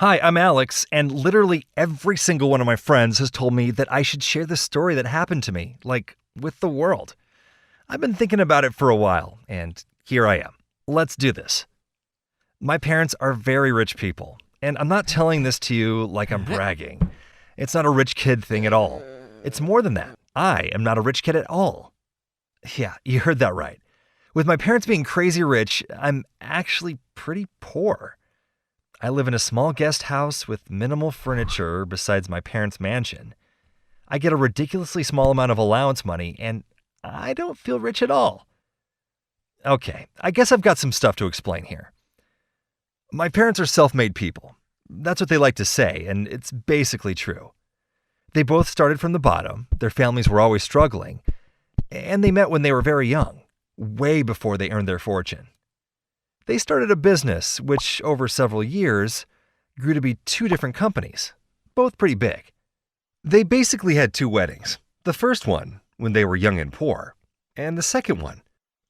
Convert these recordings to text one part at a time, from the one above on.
Hi, I'm Alex, and literally every single one of my friends has told me that I should share this story that happened to me, like, with the world. I've been thinking about it for a while, and here I am. Let's do this. My parents are very rich people, and I'm not telling this to you like I'm bragging. It's not a rich kid thing at all. It's more than that. I am not a rich kid at all. Yeah, you heard that right. With my parents being crazy rich, I'm actually pretty poor. I live in a small guest house with minimal furniture besides my parents' mansion. I get a ridiculously small amount of allowance money, and I don't feel rich at all. Okay, I guess I've got some stuff to explain here. My parents are self-made people. That's what they like to say, and it's basically true. They both started from the bottom, their families were always struggling, and they met when they were very young, way before they earned their fortune. They started a business, which over several years grew to be two different companies, both pretty big. They basically had two weddings. The first one, when they were young and poor, and the second one,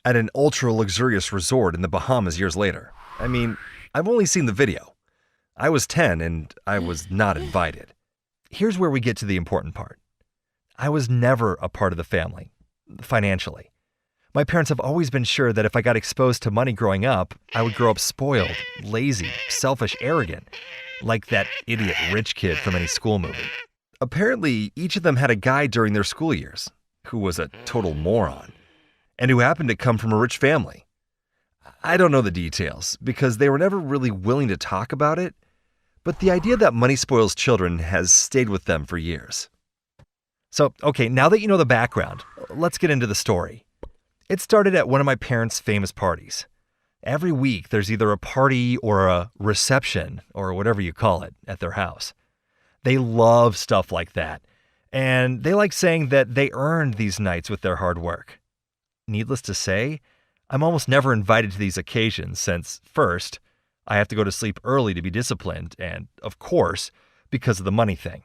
at an ultra-luxurious resort in the Bahamas years later. I mean, I've only seen the video. I was 10 and I was not invited. Here's where we get to the important part. I was never a part of the family, financially. My parents have always been sure that if I got exposed to money growing up, I would grow up spoiled, lazy, selfish, arrogant, like that idiot rich kid from any school movie. Apparently, each of them had a guy during their school years who was a total moron and who happened to come from a rich family. I don't know the details because they were never really willing to talk about it, but the idea that money spoils children has stayed with them for years. So, okay, now that you know the background, let's get into the story. It started at one of my parents' famous parties. Every week, there's either a party or a reception, or whatever you call it, at their house. They love stuff like that, and they like saying that they earned these nights with their hard work. Needless to say, I'm almost never invited to these occasions since, first, I have to go to sleep early to be disciplined, and, of course, because of the money thing.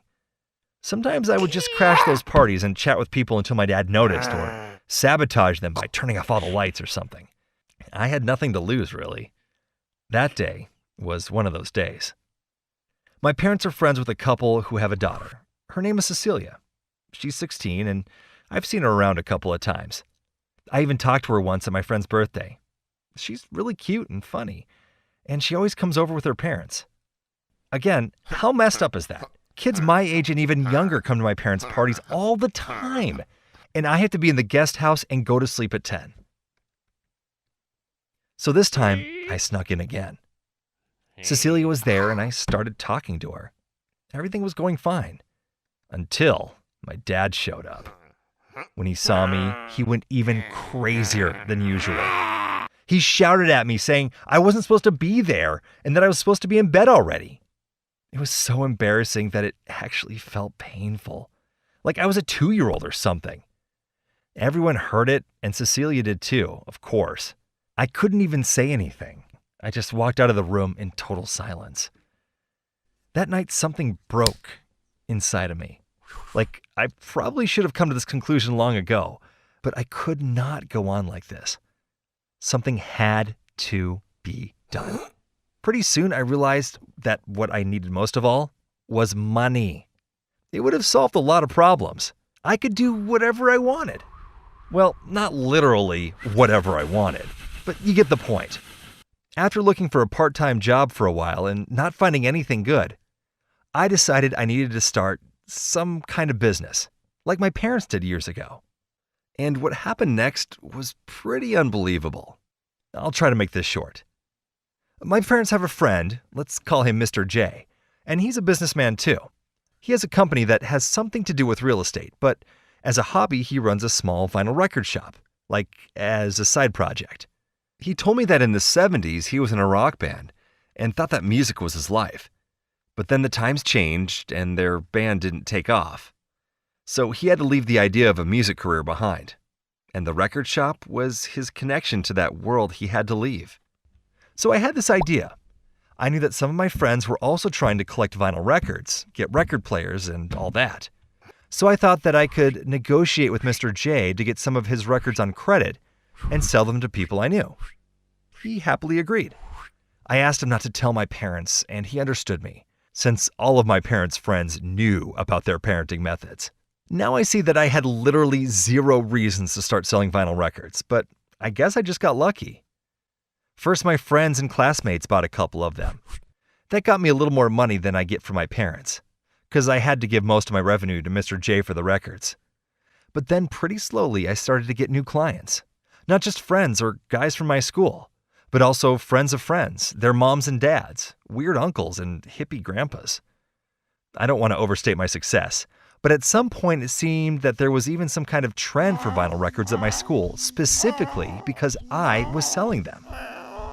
Sometimes I would just crash those parties and chat with people until my dad noticed, or sabotage them by turning off all the lights or something. I had nothing to lose, really. That day was one of those days. My parents are friends with a couple who have a daughter. Her name is Cecilia. She's 16, and I've seen her around a couple of times. I even talked to her once at my friend's birthday. She's really cute and funny, and she always comes over with her parents. Again, how messed up is that? Kids my age and even younger come to my parents' parties all the time, and I have to be in the guest house and go to sleep at 10. So this time, I snuck in again. Cecilia was there, and I started talking to her. Everything was going fine, until my dad showed up. When he saw me, he went even crazier than usual. He shouted at me saying I wasn't supposed to be there and that I was supposed to be in bed already. It was so embarrassing that it actually felt painful, like I was a 2-year-old or something. Everyone heard it, and Cecilia did too, of course. I couldn't even say anything. I just walked out of the room in total silence. That night, something broke inside of me. Like, I probably should have come to this conclusion long ago, but I could not go on like this. Something had to be done. Pretty soon, I realized that what I needed most of all was money. It would have solved a lot of problems. I could do whatever I wanted. Well, not literally whatever I wanted, but you get the point. After looking for a part-time job for a while and not finding anything good, I decided I needed to start some kind of business, like my parents did years ago. And what happened next was pretty unbelievable. I'll try to make this short. My parents have a friend, let's call him Mr. J, and he's a businessman too. He has a company that has something to do with real estate, but as a hobby, he runs a small vinyl record shop, like as a side project. He told me that in the 70s, he was in a rock band and thought that music was his life. But then the times changed and their band didn't take off. So he had to leave the idea of a music career behind. And the record shop was his connection to that world he had to leave. So I had this idea. I knew that some of my friends were also trying to collect vinyl records, get record players, and all that. So I thought that I could negotiate with Mr. J to get some of his records on credit and sell them to people I knew. He happily agreed. I asked him not to tell my parents, and he understood me. since all of my parents' friends knew about their parenting methods. Now I see that I had literally zero reasons to start selling vinyl records, but I guess I just got lucky. First, my friends and classmates bought a couple of them. That got me a little more money than I get from my parents, because I had to give most of my revenue to Mr. J for the records. But then pretty slowly I started to get new clients. Not just friends or guys from my school, but also friends of friends, their moms and dads, weird uncles, and hippie grandpas. I don't want to overstate my success, but at some point it seemed that there was even some kind of trend for vinyl records at my school, specifically because I was selling them.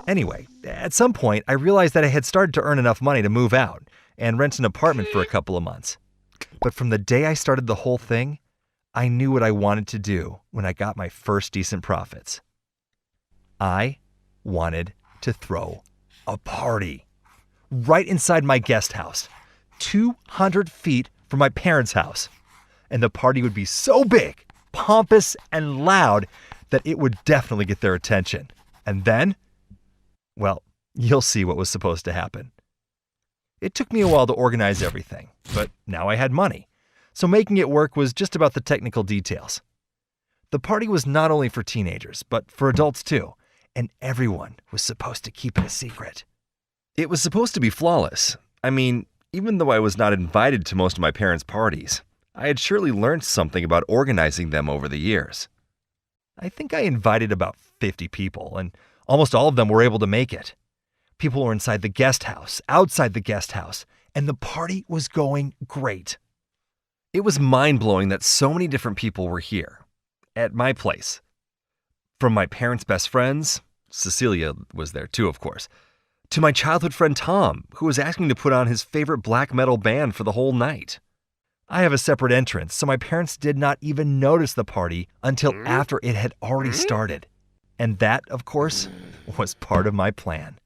Anyway, at some point I realized that I had started to earn enough money to move out and rent an apartment for a couple of months. But from the day I started the whole thing, I knew what I wanted to do when I got my first decent profits. I wanted to throw a party right inside my guest house, 200 feet from my parents' house. And the party would be so big, pompous, and loud that it would definitely get their attention. And then, well, you'll see what was supposed to happen. It took me a while to organize everything, but now I had money, so making it work was just about the technical details. The party was not only for teenagers, but for adults too, and everyone was supposed to keep it a secret. It was supposed to be flawless. I mean, even though I was not invited to most of my parents' parties, I had surely learned something about organizing them over the years. I think I invited about 50 people, and almost all of them were able to make it. People were inside the guest house, outside the guest house, and the party was going great. It was mind-blowing that so many different people were here, at my place. From my parents' best friends, Cecilia was there too, of course, to my childhood friend Tom, who was asking to put on his favorite black metal band for the whole night. I have a separate entrance, so my parents did not even notice the party until after it had already started. And that, of course, was part of my plan.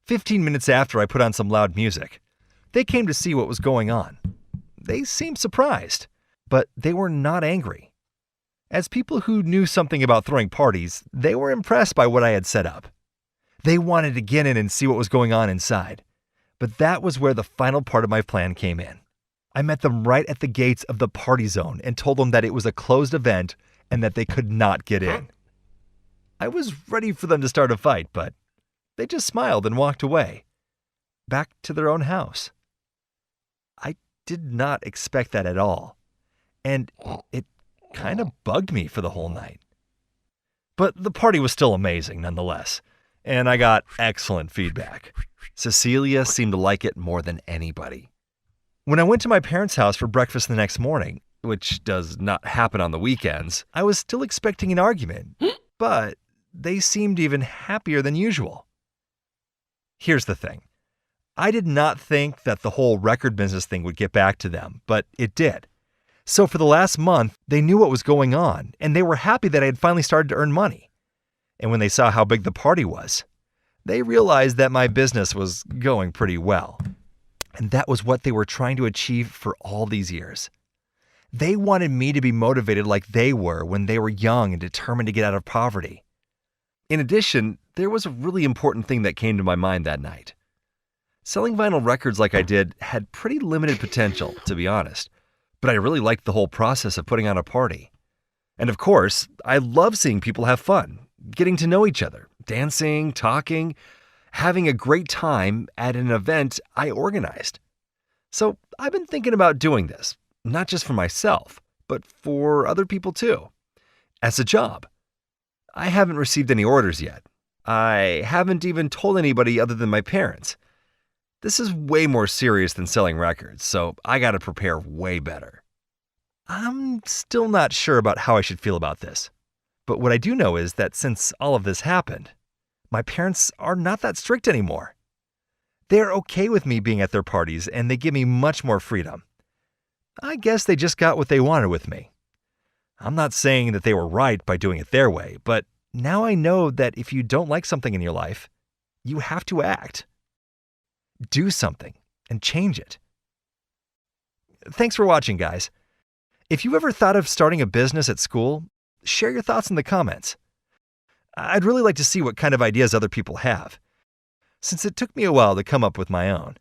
15 minutes after I put on some loud music, they came to see what was going on. They seemed surprised, but they were not angry. As people who knew something about throwing parties, they were impressed by what I had set up. They wanted to get in and see what was going on inside. But that was where the final part of my plan came in. I met them right at the gates of the party zone and told them that it was a closed event and that they could not get in. I was ready for them to start a fight, but they just smiled and walked away, back to their own house. I did not expect that at all, and it kind of bugged me for the whole night. But the party was still amazing nonetheless, and I got excellent feedback. Cecilia seemed to like it more than anybody. When I went to my parents' house for breakfast the next morning, which does not happen on the weekends, I was still expecting an argument, but they seemed even happier than usual. Here's the thing. I did not think that the whole record business thing would get back to them, but it did. So for the last month, they knew what was going on, and they were happy that I had finally started to earn money. And when they saw how big the party was, they realized that my business was going pretty well. And that was what they were trying to achieve for all these years. They wanted me to be motivated like they were when they were young and determined to get out of poverty. In addition, there was a really important thing that came to my mind that night. Selling vinyl records like I did had pretty limited potential, to be honest, but I really liked the whole process of putting on a party. And of course, I love seeing people have fun, getting to know each other, dancing, talking, having a great time at an event I organized. So I've been thinking about doing this, not just for myself, but for other people too, as a job. I haven't received any orders yet. I haven't even told anybody other than my parents. This is way more serious than selling records, so I gotta prepare way better. I'm still not sure about how I should feel about this. But what I do know is that since all of this happened, my parents are not that strict anymore. They're okay with me being at their parties, and they give me much more freedom. I guess they just got what they wanted with me. I'm not saying that they were right by doing it their way, but now I know that if you don't like something in your life, you have to act. Do something and change it. Thanks for watching, guys. If you ever thought of starting a business at school, share your thoughts in the comments. I'd really like to see what kind of ideas other people have, since it took me a while to come up with my own.